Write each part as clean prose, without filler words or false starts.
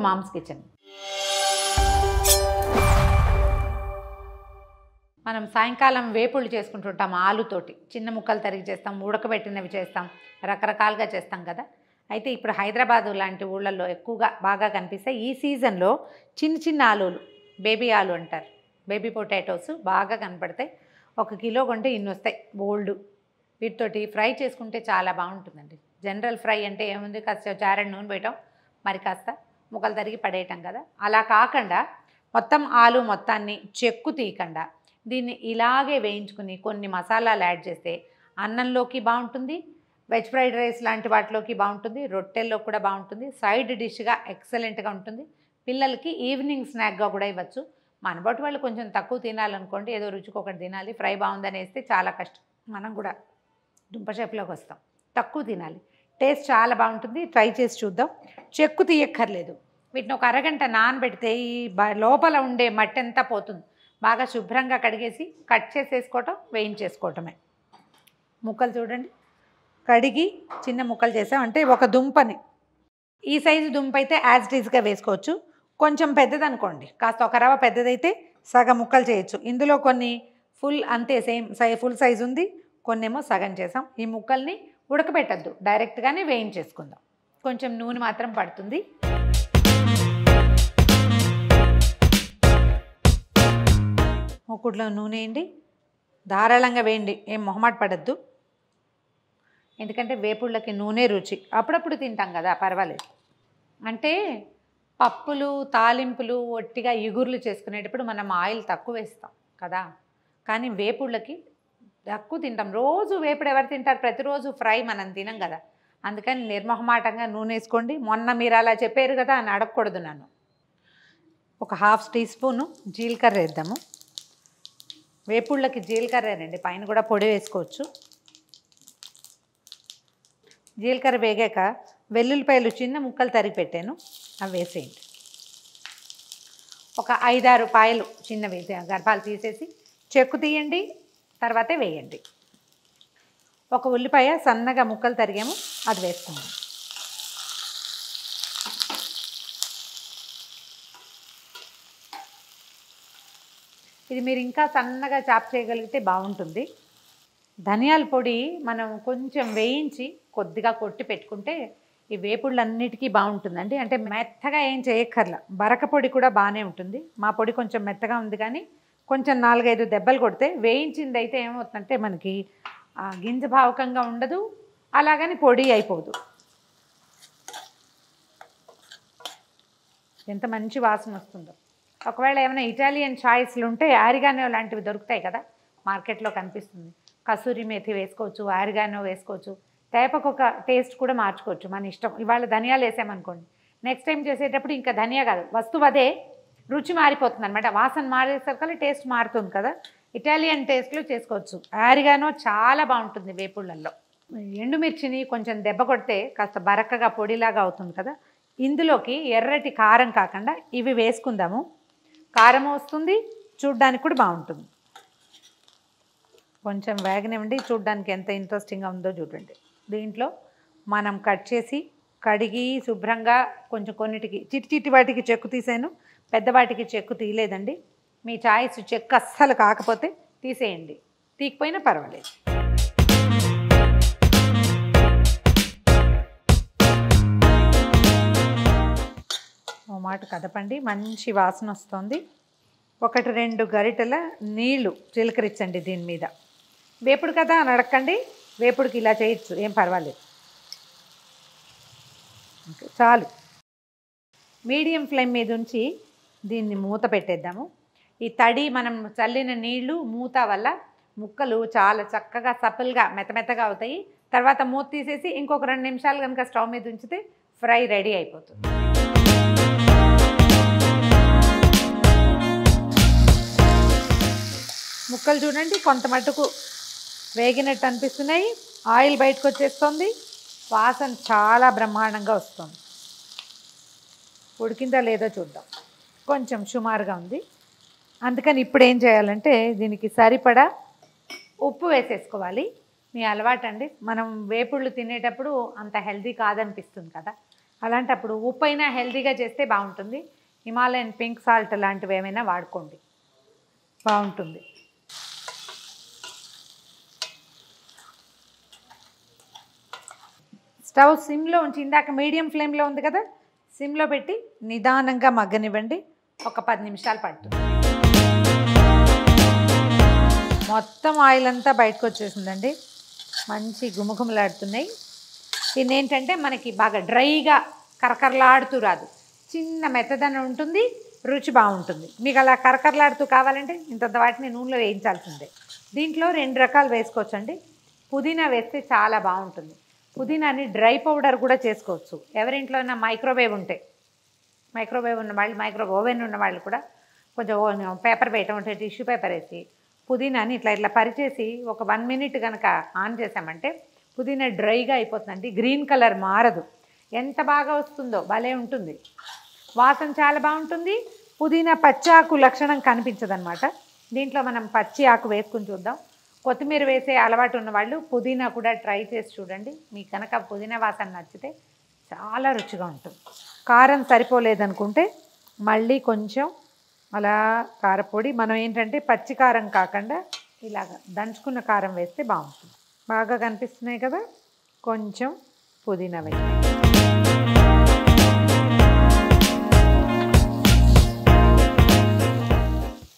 Moms kitchen. మనం సాయంకాలం వేపుళ్ళు చేసుకుంటుంటాం ఆలుతోటి. చిన్న ముక్కలు తరిగి చేస్తాం, ఉడకబెట్టినవి చేస్తాం, రకరకాలుగా చేస్తాం కదా. అయితే ఇప్పుడు హైదరాబాదు లాంటి ఊళ్ళల్లో ఎక్కువగా బాగా కనిపిస్తాయి. ఈ సీజన్లో చిన్న చిన్న ఆలులు, బేబీ ఆలు అంటారు, బేబీ పొటాటోస్ బాగా కనపడతాయి. 1 కిలో కొంటే ఇన్ని వస్తాయి బోల్డ్. వీటితోటి ఫ్రై చేసుకుంటే చాలా బాగుంటుందండి. జనరల్ ఫ్రై అంటే ఏముంది, కాస్త చారెడ్ నూనె వేయటం, మరి కాస్త ముక్కలు తరిగి పడేయటం కదా. అలా కాకుండా మొత్తం ఆలు మొత్తాన్ని చెక్కు తీయకుండా దీన్ని ఇలాగే వేయించుకుని కొన్ని మసాలాలు యాడ్ చేస్తే అన్నంలోకి బాగుంటుంది, వెజ్ ఫ్రైడ్ రైస్ లాంటి వాటిలోకి బాగుంటుంది, రొట్టెల్లో కూడా బాగుంటుంది, సైడ్ డిష్గా ఎక్సలెంట్గా ఉంటుంది. పిల్లలకి ఈవినింగ్ స్నాక్గా కూడా ఇవ్వచ్చు. మనబట్టి వాళ్ళు కొంచెం తక్కువ తినాలనుకోండి, ఏదో రుచికి ఒకటి తినాలి, ఫ్రై బాగుందని వేస్తే చాలా కష్టం. మనం కూడా దుంపషేపులోకి వస్తాం, తక్కువ తినాలి. టేస్ట్ చాలా బాగుంటుంది, ట్రై చేసి చూద్దాం. చెక్కు తీయక్కర్లేదు. వీటిని ఒక అరగంట నానబెడితే ఈ లోపల ఉండే మట్టి అంతా పోతుంది. బాగా శుభ్రంగా కడిగేసి కట్ చేసేసుకోవటం, వేయించేసుకోవటమే. ముక్కలు చూడండి, కడిగి చిన్న ముక్కలు చేసాం. అంటే ఒక దుంపని, ఈ సైజు దుంప అయితే యాజ్ ఇట్ ఈజ్గా వేసుకోవచ్చు. కొంచెం పెద్దదనుకోండి, కాస్త ఒక రవ్వ పెద్దదైతే సగం ముక్కలు చేయొచ్చు. ఇందులో కొన్ని ఫుల్ అంతే సేమ్ ఫుల్ సైజు ఉంది, కొన్నేమో సగం చేసాం. ఈ ముక్కల్ని ఉడకబెట్టద్దు, డైరెక్ట్గానే వేయించేసుకుందాం. కొంచెం నూనె మాత్రం పడుతుంది. మూకుడులో నూనె వేయండి, ధారాళంగా వేయండి, ఏం మొహమాట పడద్దు. ఎందుకంటే వేపుళ్ళకి నూనె రుచి. అప్పుడప్పుడు తింటాం కదా, పర్వాలేదు. అంటే పప్పులు, తాలింపులు, ఒట్టిగా ఇగుర్లు చేసుకునేటప్పుడు మనం ఆయిల్ తక్కువ వేస్తాం కదా. కానీ వేపుళ్ళకి తక్కువ తింటాం. రోజు వేపుడు ఎవరు తింటారు? ప్రతిరోజు ఫ్రై మనం తినం కదా. అందుకని నిర్మోహమాటంగా నూనె వేసుకోండి. మొన్న మీరు అలా చెప్పారు కదా అని అడగకూడదు నన్ను. ఒక 1/2 టీ స్పూను జీలకర్ర వేద్దాము. వేపుళ్ళకి జీలకర్రేనండి, పైన కూడా పొడి వేసుకోవచ్చు. జీలకర్ర వేగాక వెల్లుల్లిపాయలు చిన్న ముక్కలు తరిగి పెట్టాను, అవి వేసేయండి. ఒక 5-6 పాయలు చిన్నవి గర్భాలు తీసేసి చెక్కు తీయండి, తర్వాతే వేయండి. ఒక ఉల్లిపాయ సన్నగా ముక్కలు తరిగాము, అది వేసుకుందాం. ఇది మీరు ఇంకా సన్నగా చాప్ చేయగలిగితే బాగుంటుంది. ధనియాల పొడి మనం కొంచెం వేయించి కొద్దిగా కొట్టి పెట్టుకుంటే ఈ వేపుళ్ళన్నిటికీ బాగుంటుందండి. అంటే మెత్తగా ఏం చేయక్కర్లా, బరక పొడి కూడా బాగానే ఉంటుంది. మా పొడి కొంచెం మెత్తగా ఉంది, కానీ కొంచెం 4-5 దెబ్బలు కొడితే వేయించింది అయితే ఏమవుతుందంటే మనకి గింజ భావకంగా ఉండదు, అలాగని పొడి అయిపోదు. ఎంత మంచి వాసన వస్తుందో. ఒకవేళ ఏమైనా ఇటాలియన్ చాయిస్లు ఉంటే ఆరిగానో లాంటివి దొరుకుతాయి కదా, మార్కెట్లో కనిపిస్తుంది. కసూరి మేథి వేసుకోవచ్చు, ఆరిగానో వేసుకోవచ్చు. తేపకొక టేస్ట్ కూడా మార్చుకోవచ్చు, మన ఇష్టం. ఇవాళ ధనియాలు వేసామనుకోండి, నెక్స్ట్ టైం చేసేటప్పుడు ఇంకా ధనియా కాదు, వస్తువు అదే, రుచి మారిపోతుంది అనమాట. వాసన మారేసరికి టేస్ట్ మారుతుంది కదా. ఇటాలియన్ టేస్ట్లో చేసుకోవచ్చు. ఆరిగానో చాలా బాగుంటుంది వేపుళ్ళల్లో. ఎండుమిర్చిని కొంచెం దెబ్బ కొడితే కాస్త బరకగా పొడిలాగా అవుతుంది కదా. ఇందులోకి ఎర్రటి కారం కాకుండా ఇవి వేసుకుందాము. కారం వస్తుంది, చూడ్డానికి కూడా బాగుంటుంది. కొంచెం వేగనివ్వండి, చూడ్డానికి ఎంత ఇంట్రెస్టింగ్గా ఉందో చూడండి. దీంట్లో మనం కట్ చేసి కడిగి శుభ్రంగా కొంచెం కొన్నిటికి చిట్టి వాటికి చెక్కు తీసాను, పెద్దవాటికి చెక్కు తీయలేదండి. మీ చాయిస్, చెక్కు అస్సలు కాకపోతే తీసేయండి, తీయకపోయినా పర్వాలేదు. ఓ మాట కదపండి, మంచి వాసన వస్తుంది. 1-2 గరిటెల నీళ్లు చిలకరించండి దీని మీద. వేపుడు కదా అని అడగండి, వేపుడుకి ఇలా చేయొచ్చు, ఏం పర్వాలేదు. చాలు. మీడియం ఫ్లేమ్ మీద ఉంచి దీన్ని మూత పెట్టేద్దాము. ఈ తడి మనం చల్లిన నీళ్లు మూత వల్ల ముక్కలు చాలా చక్కగా సపల్గా మెత్తమెత్తగా అవుతాయి. తర్వాత మూత తీసేసి ఇంకొక 2 నిమిషాలు కనుక స్టవ్ మీద ఉంచితే ఫ్రై రెడీ అయిపోతుంది. ముక్కలు చూడండి కొంత మట్టుకు వేగినట్టు అనిపిస్తున్నాయి, ఆయిల్ బయటకు వచ్చేస్తుంది, వాసన చాలా బ్రహ్మాండంగా వస్తుంది. ఉడికిందా లేదో చూద్దాం. కొంచెం సుమారుగా ఉంది, అందుకని ఇప్పుడు ఏం చేయాలంటే దీనికి సరిపడా ఉప్పు వేసేసుకోవాలి. మీ అలవాటు అండి, మనం వేపుళ్ళు తినేటప్పుడు అంత హెల్తీ కాదనిపిస్తుంది కదా, అలాంటప్పుడు ఉప్పు అయినా హెల్తీగా చేస్తే బాగుంటుంది. హిమాలయన్ పింక్ సాల్ట్ లాంటివి ఏమైనా వాడుకోండి, బాగుంటుంది. స్టవ్ సిమ్లో ఉంచి, ఇందాక మీడియం ఫ్లేమ్లో ఉంది కదా, సిమ్లో పెట్టి నిదానంగా మగ్గనివ్వండి. ఒక 10 నిమిషాలు పడుతుంది. మొత్తం ఆయిల్ అంతా బయటకు వచ్చేసిందండి, మంచి గుమగుమలాడుతున్నాయి. దీన్ని ఏంటంటే మనకి బాగా డ్రైగా కరకరలాడుతూ రాదు, చిన్న మెత్తదనం ఉంటుంది, రుచి బాగుంటుంది. మీకు అలా కరకరలాడుతూ కావాలంటే ఇంత వాటిని నూనెలో వేయించాల్సిందే. దీంట్లో 2 రకాలు వేసుకోవచ్చండి. పుదీనా వేస్తే చాలా బాగుంటుంది. పుదీనాని డ్రై పౌడర్ కూడా చేసుకోవచ్చు. ఎవరింట్లో అయినా మైక్రోవేవ్ ఉంటే, మైక్రోవేవ్ ఉన్న వాళ్ళు, ఓవెన్ ఉన్న వాళ్ళు కూడా కొంచెం పేపర్ వేయటం అంటే టిష్యూ పేపర్ వేసి పుదీనాని ఇట్లా పరిచేసి ఒక 1 మినిట్ కనుక ఆన్ చేసామంటే పుదీనా డ్రైగా అయిపోతుందండి. గ్రీన్ కలర్ మారదు, ఎంత బాగా వస్తుందో, భలే ఉంటుంది. వాసన చాలా బాగుంటుంది. పుదీనా పచ్చి ఆకు లక్షణం కనిపించదనమాట. దీంట్లో మనం పచ్చి ఆకు వేసుకుని చూద్దాం. కొత్తిమీర వేసే అలవాటు ఉన్నవాళ్ళు పుదీనా కూడా ట్రై చేసి చూడండి. మీకు కనుక పుదీనా వాసన నచ్చితే చాలా రుచిగా ఉంటుంది. కారం సరిపోలేదనుకుంటే మళ్ళీ కొంచెం అలా కారపొడి, మనం ఏంటంటే పచ్చి కారం కాకుండా ఇలాగ దంచుకున్న కారం వేస్తే బాగుంటుంది. బాగా కనిపిస్తున్నాయి కదా, కొంచెం పుదీనా వేయండి.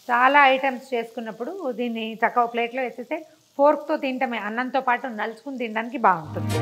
చాలా ఐటమ్స్ చేసుకున్నప్పుడు దీన్ని చక్కగా ప్లేట్లో వేసేస్తే ఫోర్క్తో తింటమే, అన్నంతో పాటు నలుచుకుని తినడానికి బాగుంటుంది.